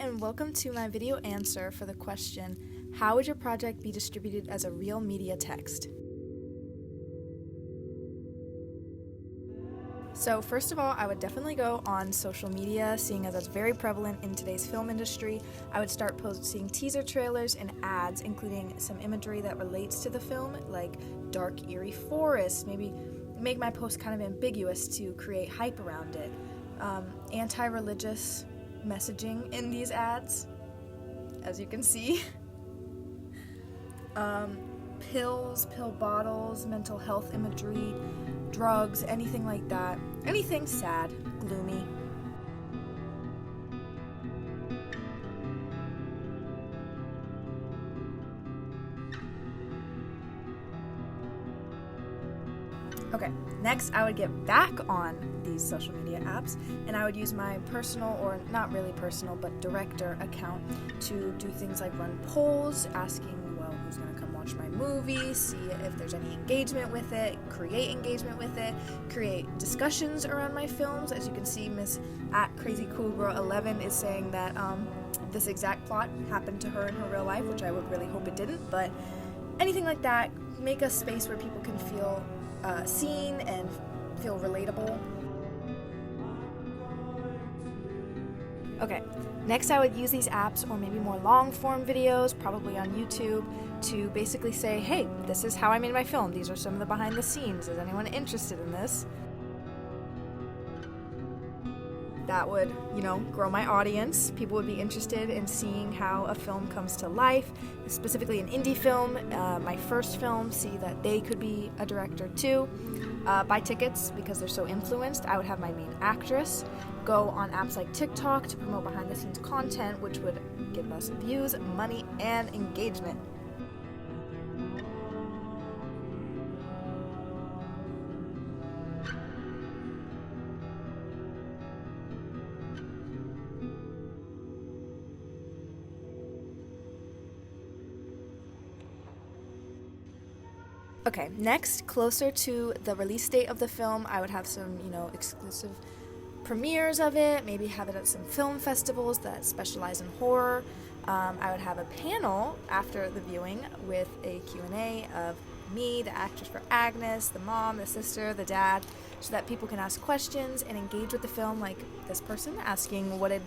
and welcome to my video answer for the question, how would your project be distributed as a real media text? So first of all, I would definitely go on social media, seeing as that's very prevalent in today's film industry. I would start posting teaser trailers and ads, including some imagery that relates to the film, like dark, eerie forests, maybe make my post kind of ambiguous to create hype around it. Anti-religious messaging in these ads, as you can see. Pills, pill bottles, mental health imagery, drugs, anything like that. Anything sad, gloomy. Okay, next I would get back on these social media apps and I would use my personal, or not really personal, but director account to do things like run polls, asking, well, who's going to come watch my movie, see if there's any engagement with it, create engagement with it, create discussions around my films. As you can see, Miss @CrazyCoolGirl11 is saying that this exact plot happened to her in her real life, which I would really hope it didn't, but anything like that, make a space where people can feel seen and feel relatable. Okay, next I would use these apps, or maybe more long form videos, probably on YouTube, to basically say, hey, this is how I made my film, these are some of the behind the scenes, is anyone interested in this? That would, grow my audience. People would be interested in seeing how a film comes to life, specifically an indie film, my first film, see that they could be a director too. Buy tickets because they're so influenced. I would have my main actress go on apps like TikTok to promote behind the scenes content, which would give us views, money, and engagement. Okay, next, closer to the release date of the film, I would have some, exclusive premieres of it, maybe have it at some film festivals that specialize in horror. I would have a panel after the viewing with a Q&A of me, the actress for Agnes, the mom, the sister, the dad, so that people can ask questions and engage with the film, like this person asking, what did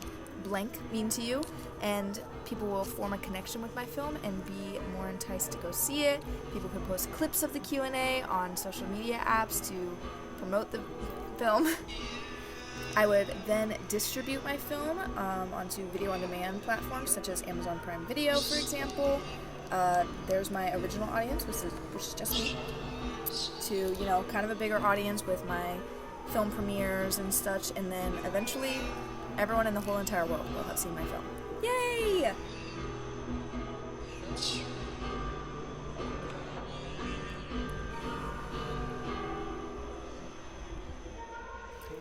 blank mean to you? And people will form a connection with my film and be more enticed to go see it. People could post clips of the Q&A on social media apps to promote the film. I would then distribute my film onto video on demand platforms such as Amazon Prime Video, for example. There's my original audience, which is just me, to kind of a bigger audience with my film premieres and such, and then eventually everyone in the whole entire world will have seen my film. Yay!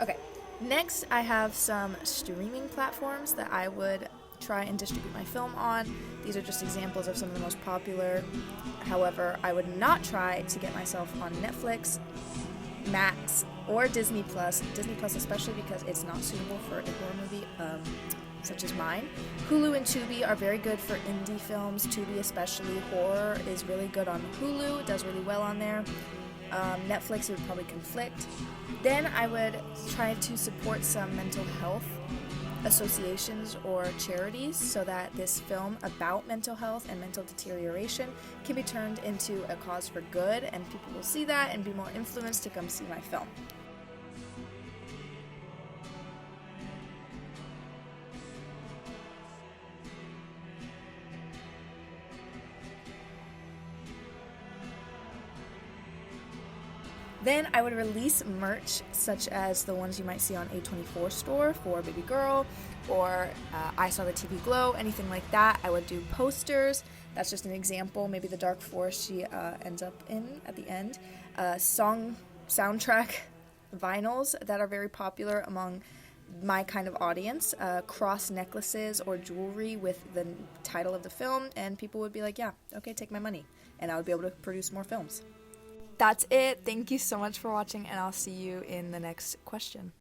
Okay, next I have some streaming platforms that I would try and distribute my film on. These are just examples of some of the most popular. However, I would not try to get myself on Netflix, Max, or Disney Plus. Disney Plus especially because it's not suitable for a horror movie such as mine. Hulu and Tubi are very good for indie films. Tubi especially, horror is really good on Hulu. It does really well on there. Netflix would probably conflict. Then I would try to support some mental health associations or charities so that this film about mental health and mental deterioration can be turned into a cause for good, and people will see that and be more influenced to come see my film. Then I would release merch such as the ones you might see on A24 store for Baby Girl, or I Saw the TV Glow, anything like that. I would do posters. That's just an example. Maybe the dark forest she ends up in at the end. Soundtrack vinyls that are very popular among my kind of audience. Cross necklaces or jewelry with the title of the film, and people would be like, yeah, okay, take my money. And I would be able to produce more films. That's it. Thank you so much for watching, and I'll see you in the next question.